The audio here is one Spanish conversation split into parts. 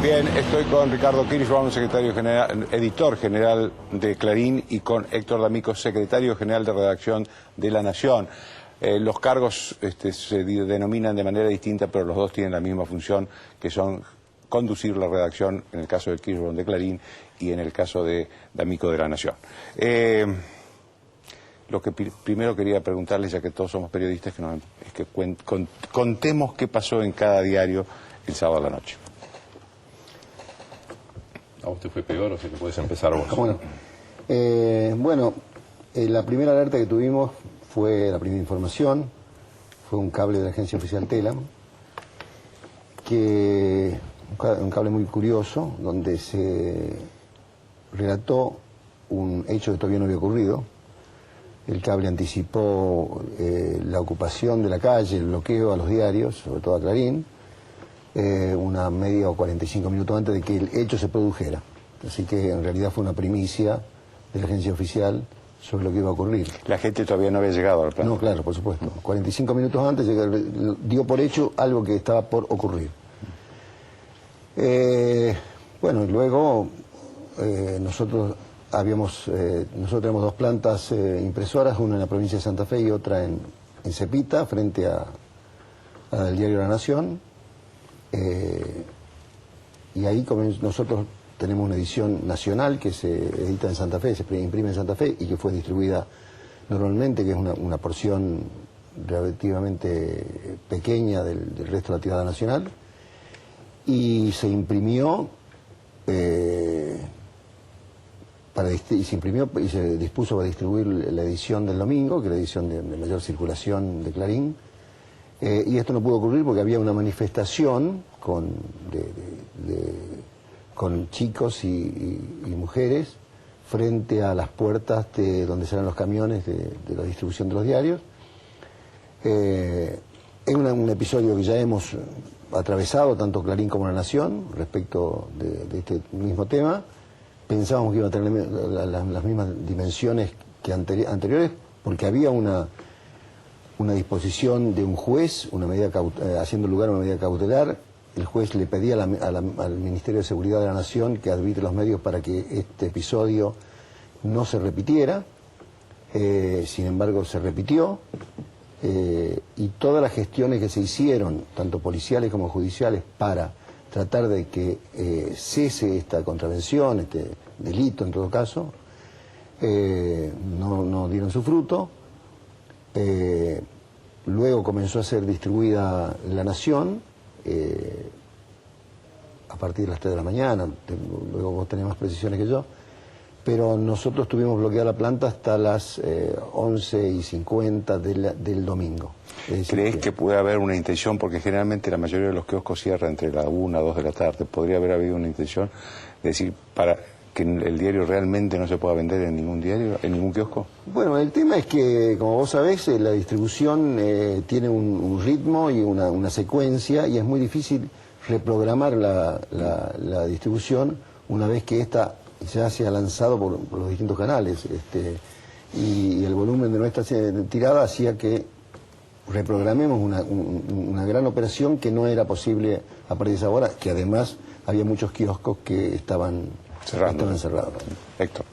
Bien, estoy con Ricardo Kirschbaum, secretario general, editor general de Clarín, y con Héctor D'Amico, secretario general de redacción de La Nación. Los cargos se denominan de manera distinta, pero los dos tienen la misma función, que son conducir la redacción, en el caso de Kirschbaum de Clarín y en el caso de D'Amico de La Nación. Lo que primero quería preguntarles, ya que todos somos periodistas, es que contemos qué pasó en cada diario el sábado a la noche. ¿A usted fue peor o si te puedes empezar vos? Bueno, la primera alerta que tuvimos fue la primera información, fue un cable de la agencia oficial Telam, un cable muy curioso, donde se relató un hecho que todavía no había ocurrido. El cable anticipó la ocupación de la calle, el bloqueo a los diarios, sobre todo a Clarín, una media o 45 minutos antes de que el hecho se produjera. Así que en realidad fue una primicia de la agencia oficial sobre lo que iba a ocurrir. La gente todavía no había llegado al plan. No, claro, por supuesto. 45 minutos antes dio por hecho algo que estaba por ocurrir. Bueno, y luego nosotros tenemos dos plantas impresoras, una en la provincia de Santa Fe y otra en Cepita, frente al diario La Nación. Y ahí nosotros tenemos una edición nacional que se edita en Santa Fe, se imprime en Santa Fe y que fue distribuida normalmente, que es una porción relativamente pequeña del resto de la tirada nacional, y se imprimió y se dispuso para distribuir la edición del domingo, que es la edición de mayor circulación de Clarín. Y esto no pudo ocurrir porque había una manifestación con chicos y mujeres frente a las puertas de donde salen los camiones de la distribución de los diarios. Es un episodio que ya hemos atravesado, tanto Clarín como La Nación, respecto de este mismo tema. Pensábamos que iba a tener las mismas dimensiones que anteriores, porque había una disposición de un juez, haciendo lugar a una medida cautelar. El juez le pedía al Ministerio de Seguridad de la Nación que arbitre los medios para que este episodio no se repitiera. Sin embargo, se repitió. Y todas las gestiones que se hicieron, tanto policiales como judiciales, para tratar de que cese esta contravención, este delito en todo caso, no dieron su fruto. Luego comenzó a ser distribuida La Nación a partir de las 3 de la mañana, luego vos tenés más precisiones que yo, pero nosotros tuvimos bloqueada la planta hasta las 11:50 del domingo. ¿Crees que puede haber una intención? Porque generalmente la mayoría de los kioscos cierran entre la 1 o 2 de la tarde. ¿Podría haber habido una intención de decir, para que el diario realmente no se pueda vender en ningún diario, en ningún kiosco? Bueno, el tema es que, como vos sabés, la distribución tiene un ritmo y una secuencia, y es muy difícil reprogramar la distribución una vez que esta ya se ha lanzado por los distintos canales. Y el volumen de nuestra tirada hacía que reprogramemos una gran operación que no era posible a partir de esa hora, que además había muchos kioscos que estaban encerrados. Héctor.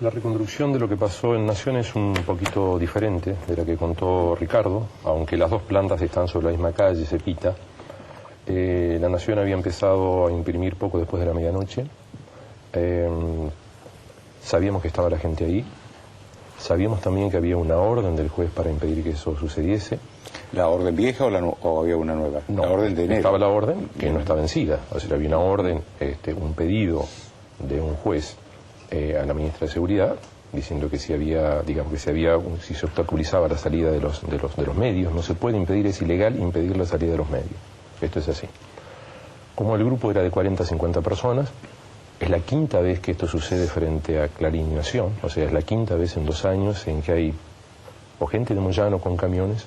La reconstrucción de lo que pasó en Nación es un poquito diferente de la que contó Ricardo, aunque las dos plantas están sobre la misma calle, Cepita. La Nación había empezado a imprimir poco después de la medianoche. Sabíamos que estaba la gente ahí. Sabíamos también que había una orden del juez para impedir que eso sucediese. ¿La orden vieja o había una nueva? No, la orden de enero. Estaba la orden que no está vencida. O sea, había una orden, un pedido de un juez a la ministra de Seguridad diciendo que si se obstaculizaba la salida de los medios, no se puede impedir, es ilegal impedir la salida de los medios. Esto es así. Como el grupo era de 40 a 50 personas, es la quinta vez que esto sucede frente a Clarín y Nación, o sea, es la quinta vez en 2 años en que hay o gente de Moyano con camiones,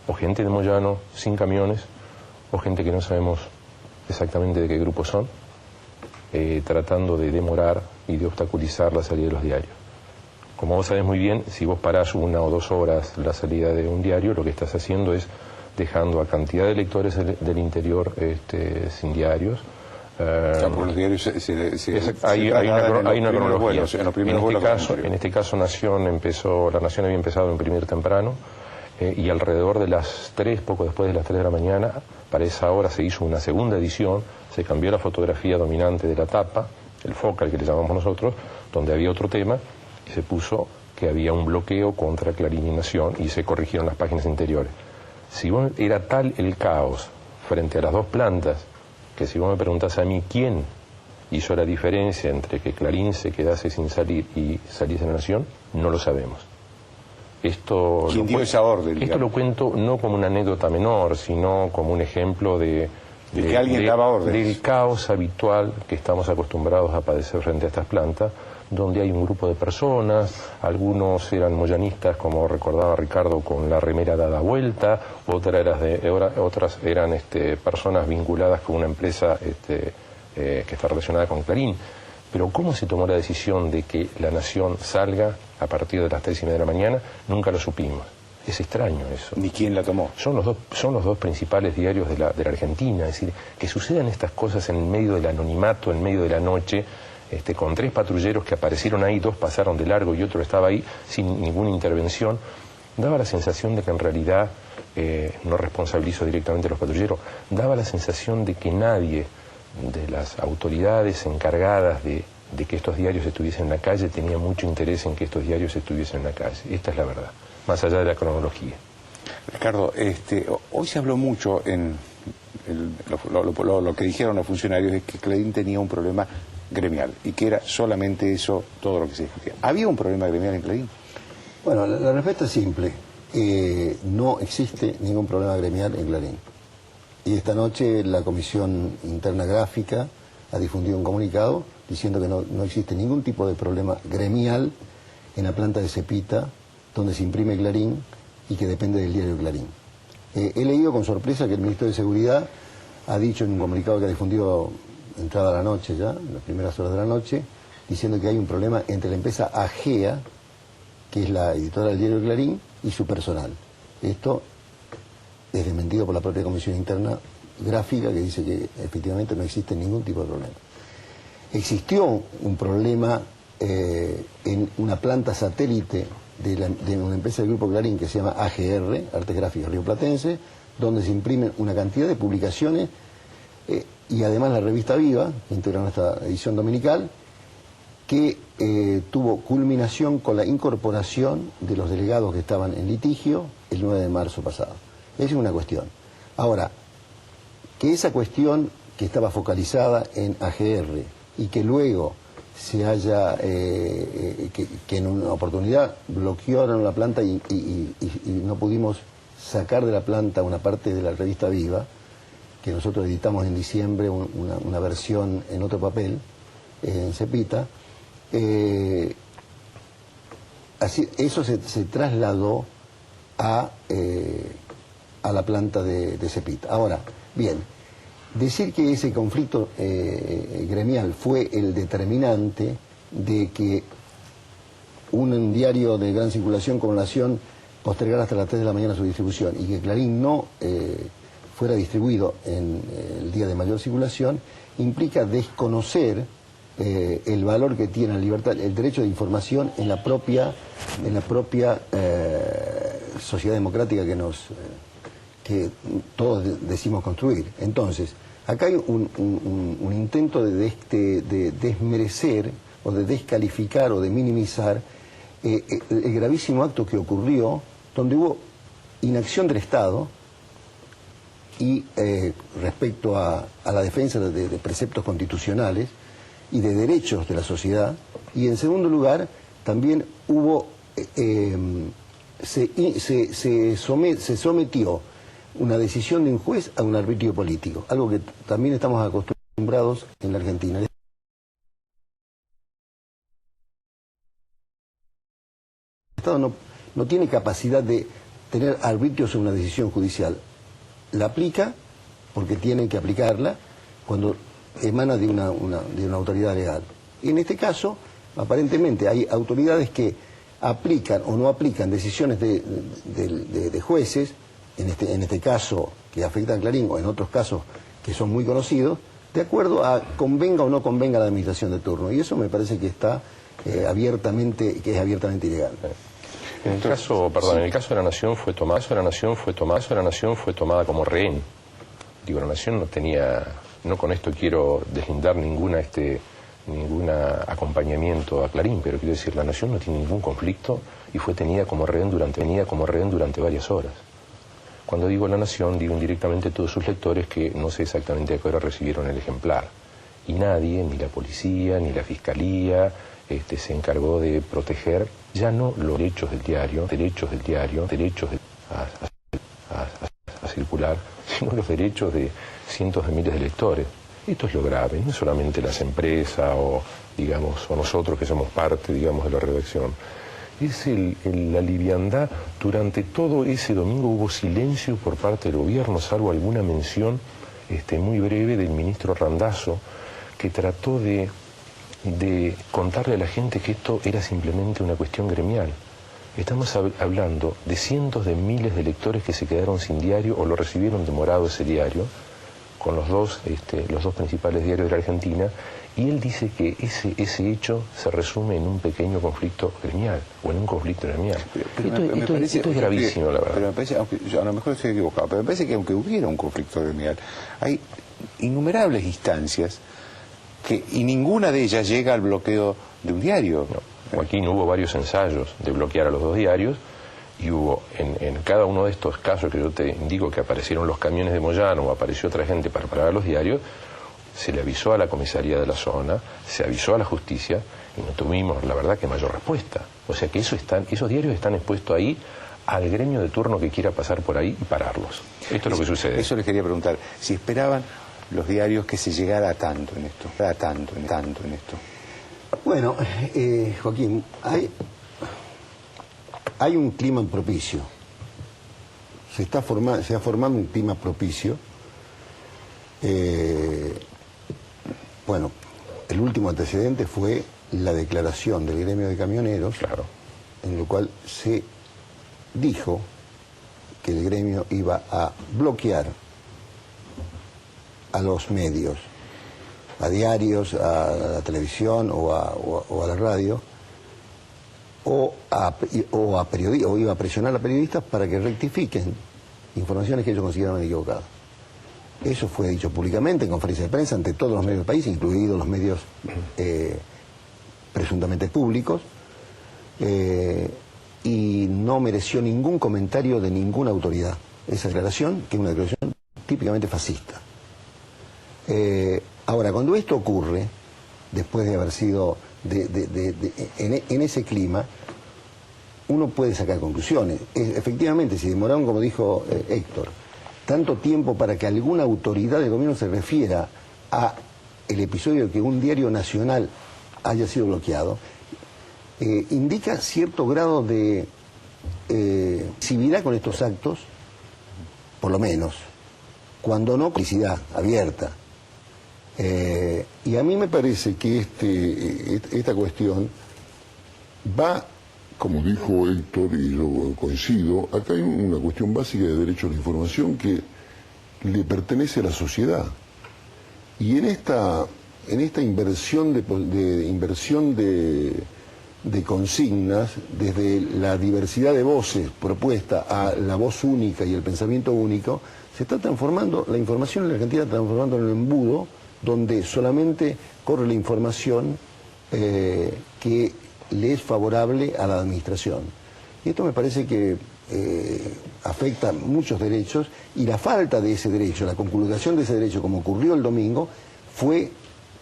o gente de Moyano sin camiones, o gente que no sabemos exactamente de qué grupo son, tratando de demorar y de obstaculizar la salida de los diarios. Como vos sabés muy bien, si vos parás 1 o 2 horas la salida de un diario, lo que estás haciendo es dejando a cantidad de lectores del interior sin diarios, Por los diarios hay una cronología. Vuelos, en los primeros vuelos. En este caso la Nación había empezado a imprimir temprano, y alrededor de las 3, poco después de las 3 de la mañana, para esa hora se hizo una segunda edición, se cambió la fotografía dominante de la tapa, el focal que le llamamos nosotros, donde había otro tema, y se puso que había un bloqueo contra Clarín y Nación, y se corrigieron las páginas interiores. Era tal el caos frente a las dos plantas, que si vos me preguntás a mí quién hizo la diferencia entre que Clarín se quedase sin salir y saliese la Nación, no lo sabemos. ¿Quién dio esa orden? Esto lo cuento no como una anécdota menor, sino como un ejemplo de que alguien daba órdenes. Del caos habitual que estamos acostumbrados a padecer frente a estas plantas, donde hay un grupo de personas, algunos eran moyanistas, como recordaba Ricardo, con la remera dada vuelta, otras eran personas vinculadas con una empresa que está relacionada con Clarín. Pero ¿cómo se tomó la decisión de que la Nación salga a partir de las 3:30 de la mañana? Nunca lo supimos. Es extraño eso. ¿Ni quién la tomó? Son los dos principales diarios de la Argentina. Es decir, que sucedan estas cosas en medio del anonimato, en medio de la noche, con 3 patrulleros que aparecieron ahí, 2 pasaron de largo y otro estaba ahí sin ninguna intervención, daba la sensación de que en realidad, no responsabilizo directamente a los patrulleros, daba la sensación de que nadie de las autoridades encargadas de que estos diarios estuviesen en la calle tenía mucho interés en que estos diarios estuviesen en la calle. Esta es la verdad, más allá de la cronología. Ricardo, hoy se habló mucho lo que dijeron los funcionarios es que Clarín tenía un problema gremial y que era solamente eso todo lo que se discutía. ¿Había un problema gremial en Clarín? Bueno, la respuesta es simple. No existe ningún problema gremial en Clarín. Y esta noche la Comisión Interna Gráfica ha difundido un comunicado diciendo que no existe ningún tipo de problema gremial en la planta de Cepita, donde se imprime Clarín y que depende del diario Clarín. He leído con sorpresa que el Ministerio de Seguridad ha dicho en un comunicado que ha difundido entrada la noche ya, en las primeras horas de la noche, diciendo que hay un problema entre la empresa AGEA, que es la editora del diario Clarín, y su personal. Esto es desmentido por la propia Comisión Interna Gráfica, que dice que efectivamente no existe ningún tipo de problema. Existió un problema en una planta satélite de una empresa del Grupo Clarín que se llama AGR, Artes Gráficas Rioplatense, donde se imprimen una cantidad de publicaciones y además la revista Viva, que integra nuestra edición dominical, que tuvo culminación con la incorporación de los delegados que estaban en litigio el 9 de marzo pasado. Esa es una cuestión. Ahora, que esa cuestión que estaba focalizada en AGR y que luego se haya, que en una oportunidad bloquearon la planta y no pudimos sacar de la planta una parte de la revista Viva, que nosotros editamos en diciembre una versión en otro papel, en Cepita, eso se trasladó a la planta de Cepita. Ahora, bien, decir que ese conflicto gremial fue el determinante de que un diario de gran circulación como Nación postergara hasta las 3 de la mañana su distribución y que Clarín no fuera distribuido en el día de mayor circulación, implica desconocer el valor que tiene la libertad, el derecho de información en la propia sociedad democrática que todos decimos construir. Entonces, acá hay un intento de desmerecer o de descalificar o de minimizar el gravísimo acto que ocurrió, donde hubo inacción del Estado y respecto a la defensa de preceptos constitucionales y de derechos de la sociedad, y en segundo lugar también hubo se sometió una decisión de un juez a un arbitrio político, algo que también estamos acostumbrados en la Argentina. El Estado no tiene capacidad de tener arbitrio sobre una decisión judicial. La aplica porque tiene que aplicarla cuando emana de una autoridad legal. Y en este caso, aparentemente, hay autoridades que aplican o no aplican decisiones de jueces, en este caso que afectan a Clarín, o en otros casos que son muy conocidos, de acuerdo a convenga o no convenga la administración de turno. Y eso me parece que está abiertamente ilegal. En el caso, perdón, en el caso de la Nación fue tomada como rehén. Digo, la Nación no tenía, no con esto quiero deslindar ningún acompañamiento a Clarín, pero quiero decir, la Nación no tiene ningún conflicto y fue tenida como rehén durante varias horas. Cuando digo la Nación, digo indirectamente todos sus lectores que no sé exactamente a qué hora recibieron el ejemplar. Y nadie, ni la policía, ni la fiscalía, se encargó de proteger ya no los derechos del diario, a circular, sino los derechos de cientos de miles de lectores. Esto es lo grave, no solamente las empresas o nosotros que somos parte, digamos, de la redacción. Es la liviandad. Durante todo ese domingo hubo silencio por parte del gobierno, salvo alguna mención muy breve del ministro Randazzo, que trató de contarle a la gente que esto era simplemente una cuestión gremial. Estamos hablando de cientos de miles de lectores que se quedaron sin diario o lo recibieron demorado ese diario, con los dos principales diarios de la Argentina, y él dice que ese hecho se resume en un pequeño conflicto gremial, o en un conflicto gremial. Esto es gravísimo, la verdad. Pero me parece, aunque yo a lo mejor estoy equivocado, pero me parece que aunque hubiera un conflicto gremial, hay innumerables instancias y ninguna de ellas llega al bloqueo de un diario. No. Joaquín, hubo varios ensayos de bloquear a los dos diarios, y hubo en cada uno de estos casos que yo te indico, que aparecieron los camiones de Moyano o apareció otra gente para parar a los diarios, se le avisó a la comisaría de la zona, se avisó a la justicia y no tuvimos, la verdad, que mayor respuesta. O sea que esos diarios están expuestos ahí al gremio de turno que quiera pasar por ahí y pararlos. Esto es lo que sucede. Eso les quería preguntar, si esperaban los diarios que se llegara a tanto en esto, Bueno, Joaquín, hay un clima propicio. Se ha formado un clima propicio. Bueno, el último antecedente fue la declaración del gremio de camioneros, claro, en lo cual se dijo que el gremio iba a bloquear a los medios, a diarios, a la televisión o a la radio, o iba a presionar a periodistas para que rectifiquen informaciones que ellos consideraban equivocadas. Eso fue dicho públicamente en conferencia de prensa ante todos los medios del país, incluidos los medios presuntamente públicos, y no mereció ningún comentario de ninguna autoridad esa declaración, que es una declaración típicamente fascista. Ahora, cuando esto ocurre, después de haber sido en ese clima, uno puede sacar conclusiones. Efectivamente, si demoraron, como dijo Héctor, tanto tiempo para que alguna autoridad del gobierno se refiera a el episodio de que un diario nacional haya sido bloqueado, indica cierto grado de civilidad con estos actos, por lo menos, cuando no complicidad abierta. Y a mí me parece que esta cuestión va, como dijo Héctor, y yo coincido, acá hay una cuestión básica de derecho a la información que le pertenece a la sociedad. Y en esta inversión de consignas, desde la diversidad de voces propuesta a la voz única y el pensamiento único, se está transformando, la información en la Argentina está transformando en un embudo donde solamente corre la información que le es favorable a la administración. Y esto me parece que afecta muchos derechos, y la falta de ese derecho, la conculcación de ese derecho, como ocurrió el domingo,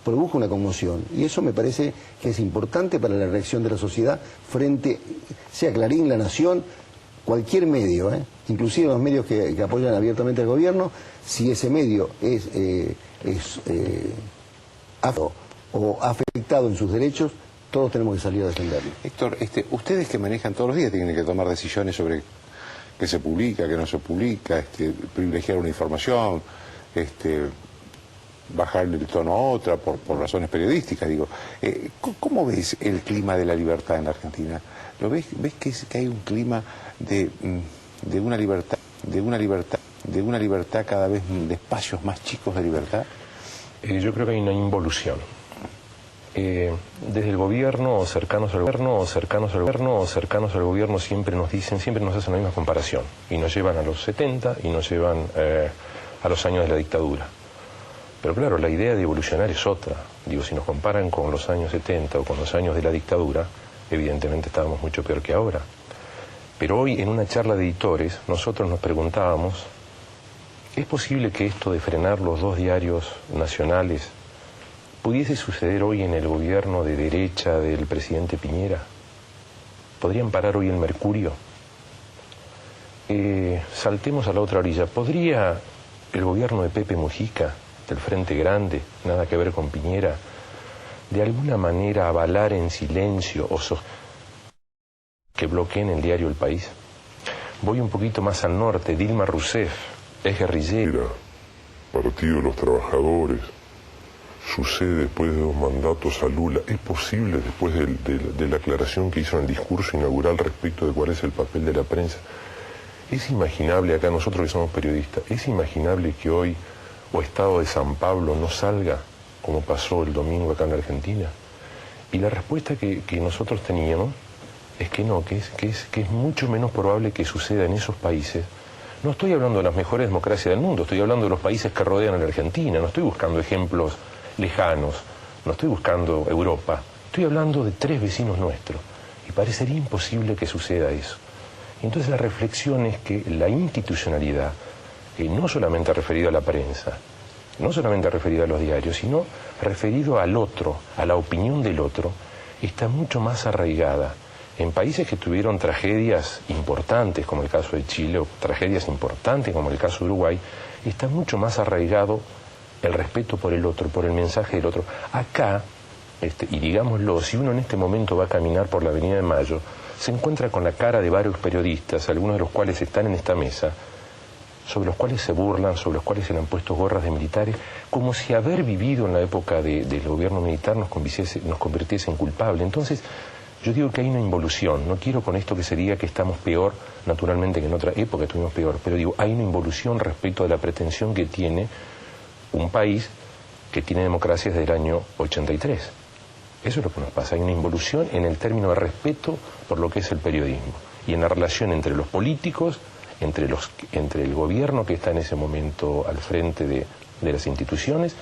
produjo una conmoción. Y eso me parece que es importante para la reacción de la sociedad frente, sea Clarín, La Nación, cualquier medio, inclusive los medios que apoyan abiertamente al gobierno, si ese medio es afectado en sus derechos, todos tenemos que salir a defenderlo. Héctor, ustedes que manejan todos los días tienen que tomar decisiones sobre qué se publica, qué no se publica, privilegiar una información, bajarle el tono a otra por razones periodísticas. Digo, ¿cómo ves el clima de la libertad en la Argentina? ¿Lo ves que hay un clima de una libertad cada vez de espacios más chicos de libertad? Yo creo que hay una involución. Desde el gobierno o cercanos al gobierno siempre nos dicen, siempre nos hacen la misma comparación y nos llevan a los 70 y nos llevan a los años de la dictadura. Pero claro, la idea de evolucionar es otra. Digo, si nos comparan con los años 70 o con los años de la dictadura, evidentemente estábamos mucho peor que ahora. Pero hoy, en una charla de editores, nosotros nos preguntábamos, ¿es posible que esto de frenar los 2 diarios nacionales pudiese suceder hoy en el gobierno de derecha del presidente Piñera? ¿Podrían parar hoy el Mercurio? Saltemos a la otra orilla. ¿Podría el gobierno de Pepe Mujica, del Frente Grande, nada que ver con Piñera, de alguna manera avalar en silencio o que bloqueen el diario El País? Voy un poquito más al norte. Dilma Rousseff es guerrillera. Partido de los Trabajadores. Sucede después de 2 mandatos a Lula. ¿Es posible, después de la aclaración que hizo en el discurso inaugural respecto de cuál es el papel de la prensa? ¿Es imaginable, acá nosotros que somos periodistas, es imaginable que hoy o Estado de San Pablo no salga, como pasó el domingo acá en la Argentina? Y la respuesta que nosotros teníamos es que no, que es mucho menos probable que suceda en esos países. No estoy hablando de las mejores democracias del mundo, estoy hablando de los países que rodean a la Argentina, no estoy buscando ejemplos lejanos, no estoy buscando Europa, estoy hablando de 3 vecinos nuestros, y parecería imposible que suceda eso. Entonces la reflexión es que la institucionalidad, no solamente referido a la prensa, no solamente referido a los diarios, sino referido al otro, a la opinión del otro, está mucho más arraigada. En países que tuvieron tragedias importantes, como el caso de Chile, o tragedias importantes, como el caso de Uruguay, está mucho más arraigado el respeto por el otro, por el mensaje del otro. Acá, y digámoslo, si uno en este momento va a caminar por la Avenida de Mayo, se encuentra con la cara de varios periodistas, algunos de los cuales están en esta mesa, sobre los cuales se burlan, sobre los cuales se le han puesto gorras de militares, como si haber vivido en la época del gobierno militar nos convirtiese en culpable. Entonces, yo digo que hay una involución. No quiero con esto que se diga que estamos peor, naturalmente, que en otra época estuvimos peor, pero digo, hay una involución respecto de la pretensión que tiene un país que tiene democracia desde el año 83. Eso es lo que nos pasa. Hay una involución en el término de respeto por lo que es el periodismo y en la relación entre los políticos, entre el gobierno que está en ese momento al frente de las instituciones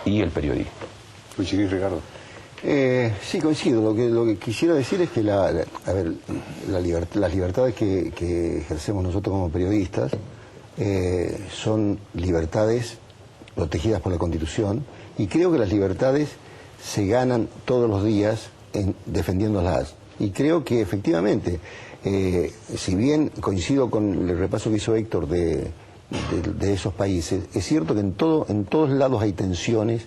y el periodismo. ¿Coincidís, Ricardo? Sí, coincido. Lo que quisiera decir es que las libertades que ejercemos nosotros como periodistas son libertades protegidas por la Constitución, y creo que las libertades se ganan todos los días defendiéndolas. Y creo que efectivamente, si bien coincido con el repaso que hizo Héctor de esos países, es cierto que en todos lados hay tensiones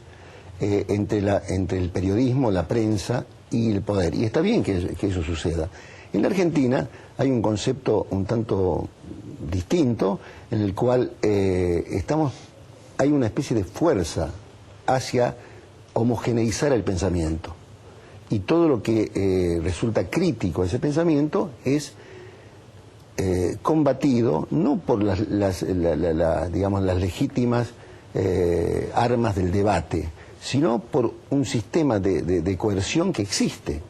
entre el periodismo, la prensa y el poder. Y está bien que eso suceda. En la Argentina hay un concepto un tanto distinto, en el cual hay una especie de fuerza hacia homogeneizar el pensamiento. Y todo lo que resulta crítico a ese pensamiento es combatido no por las legítimas armas del debate, sino por un sistema de coerción que existe,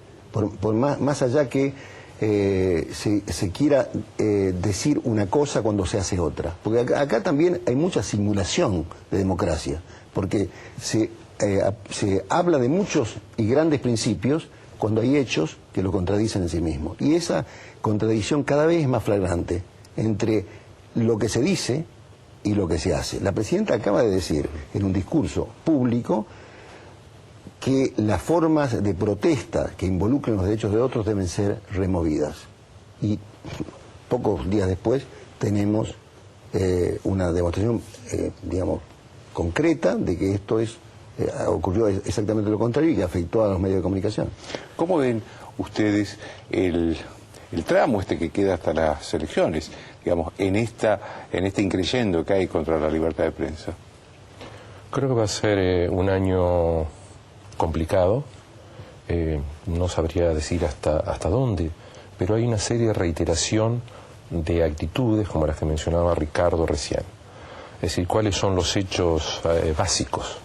más allá que se quiera decir una cosa cuando se hace otra. Porque acá también hay mucha simulación de democracia, porque se habla de muchos y grandes principios cuando hay hechos que lo contradicen en sí mismos. Y esa contradicción cada vez es más flagrante entre lo que se dice y lo que se hace. La presidenta acaba de decir en un discurso público que las formas de protesta que involucren los derechos de otros deben ser removidas. Y pocos días después tenemos una demostración, concreta de que esto ocurrió exactamente lo contrario y que afectó a los medios de comunicación. ¿Cómo ven ustedes el tramo que queda hasta las elecciones, digamos, en este increyendo que hay contra la libertad de prensa? Creo que va a ser un año complicado, no sabría decir hasta dónde, pero hay una serie de reiteración de actitudes como las que mencionaba Ricardo recién. Es decir, cuáles son los hechos básicos.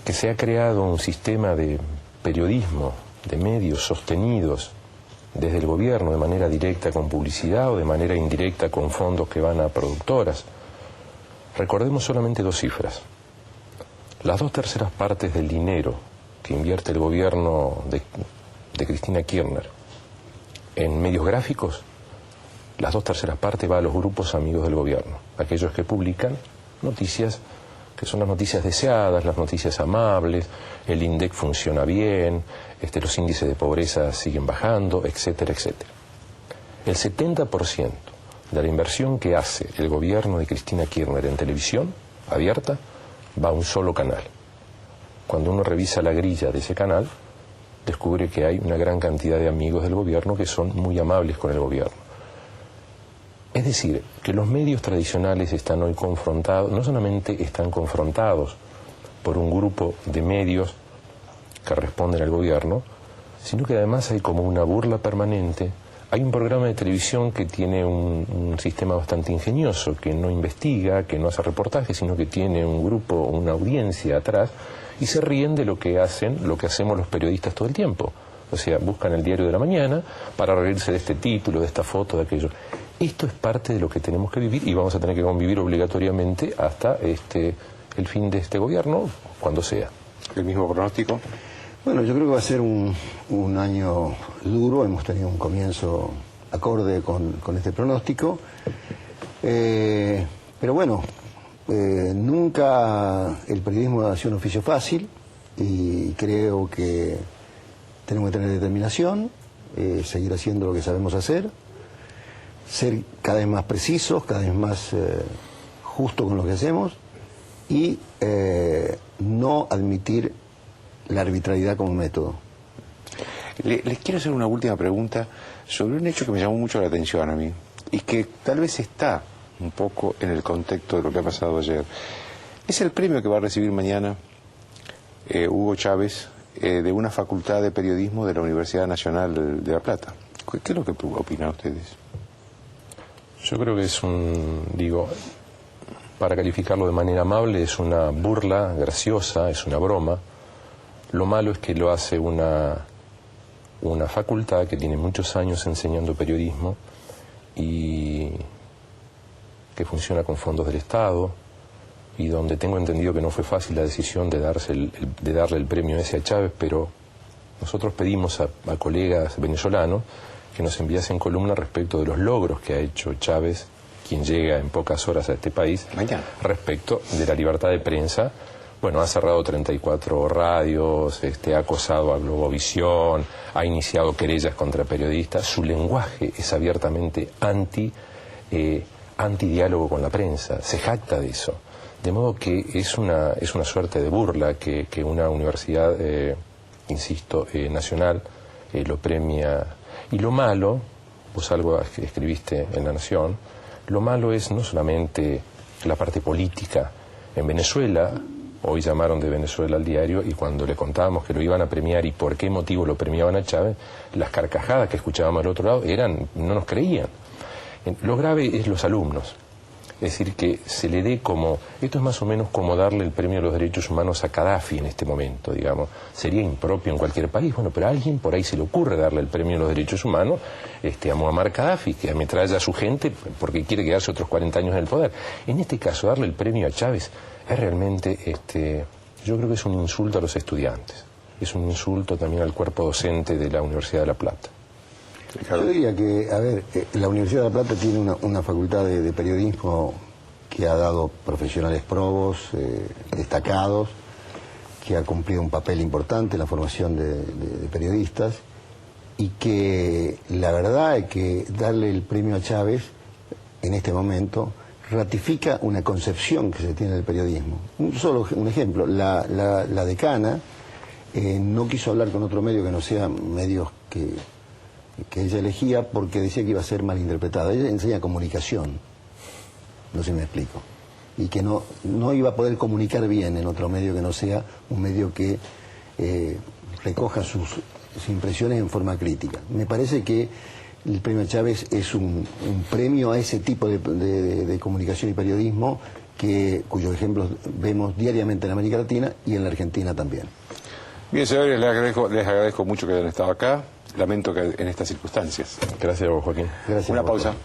que se ha creado un sistema de periodismo, de medios sostenidos desde el gobierno de manera directa con publicidad o de manera indirecta con fondos que van a productoras. Recordemos solamente 2 cifras. Las 2/3 partes del dinero que invierte el gobierno de Cristina Kirchner en medios gráficos, las 2/3 partes va a los grupos amigos del gobierno, aquellos que publican noticias que son las noticias deseadas, las noticias amables, el INDEC funciona bien, los índices de pobreza siguen bajando, etcétera, etcétera. El 70% de la inversión que hace el gobierno de Cristina Kirchner en televisión abierta va a un solo canal. Cuando uno revisa la grilla de ese canal, descubre que hay una gran cantidad de amigos del gobierno que son muy amables con el gobierno. Es decir, que los medios tradicionales están hoy confrontados, no solamente están confrontados por un grupo de medios que responden al gobierno, sino que además hay como una burla permanente. Hay un programa de televisión que tiene un sistema bastante ingenioso, que no investiga, que no hace reportajes, sino que tiene un grupo, una audiencia atrás, y se ríen de lo que hacemos los periodistas todo el tiempo. O sea, buscan el diario de la mañana para reírse de este título, de esta foto, de aquello. Esto es parte de lo que tenemos que vivir y vamos a tener que convivir obligatoriamente hasta el fin de este gobierno, cuando sea. ¿El mismo pronóstico? Bueno, yo creo que va a ser un año duro. Hemos tenido un comienzo acorde con este pronóstico. Pero bueno, nunca el periodismo ha sido un oficio fácil y creo que tenemos que tener determinación, seguir haciendo lo que sabemos hacer, ser cada vez más precisos, cada vez más justos con lo que hacemos y no admitir la arbitrariedad como método. Les quiero hacer una última pregunta sobre un hecho que me llamó mucho la atención a mí y que tal vez está un poco en el contexto de lo que ha pasado ayer. Es el premio que va a recibir mañana Hugo Chávez de una facultad de periodismo de la Universidad Nacional de La Plata. ¿Qué es lo que opinan ustedes? Yo creo que es para calificarlo de manera amable, es una burla graciosa, es una broma. Lo malo es que lo hace una facultad que tiene muchos años enseñando periodismo y que funciona con fondos del Estado y donde tengo entendido que no fue fácil la decisión de darle el premio ese a Chávez, pero nosotros pedimos a colegas venezolanos que nos enviasen columnas respecto de los logros que ha hecho Chávez, quien llega en pocas horas a este país, respecto de la libertad de prensa. Bueno, ha cerrado 34 radios, ha acosado a Globovisión, ha iniciado querellas contra periodistas. Su lenguaje es abiertamente antidiálogo con la prensa, se jacta de eso. De modo que es una suerte de burla que una universidad, insisto, nacional, lo premia. Y lo malo, vos algo escribiste en La Nación, lo malo es no solamente la parte política. En Venezuela, hoy llamaron de Venezuela al diario y cuando le contábamos que lo iban a premiar y por qué motivo lo premiaban a Chávez, las carcajadas que escuchábamos al otro lado no nos creían. Lo grave es los alumnos. Es decir, que se le dé esto es más o menos como darle el premio a los derechos humanos a Gaddafi en este momento, digamos. Sería impropio en cualquier país, bueno, pero a alguien por ahí se le ocurre darle el premio a los derechos humanos a Muammar Gaddafi, que ametralla a su gente porque quiere quedarse otros 40 años en el poder. En este caso, darle el premio a Chávez es realmente, yo creo que es un insulto a los estudiantes. Es un insulto también al cuerpo docente de la Universidad de La Plata. Yo diría que, la Universidad de La Plata tiene una facultad de periodismo que ha dado profesionales probos, destacados, que ha cumplido un papel importante en la formación de periodistas y que la verdad es que darle el premio a Chávez en este momento ratifica una concepción que se tiene del periodismo. Un ejemplo, la decana no quiso hablar con otro medio que no sea medios que ella elegía porque decía que iba a ser malinterpretada. Ella enseña comunicación, no sé si me explico, y que no iba a poder comunicar bien en otro medio que no sea un medio que recoja sus impresiones en forma crítica. Me parece que el premio Chávez es un premio a ese tipo de comunicación y periodismo cuyos ejemplos vemos diariamente en América Latina y en la Argentina también. Bien, señores, les agradezco mucho que hayan estado acá. Lamento que en estas circunstancias. Gracias a vos, Joaquín. Gracias Una por todo. pausa.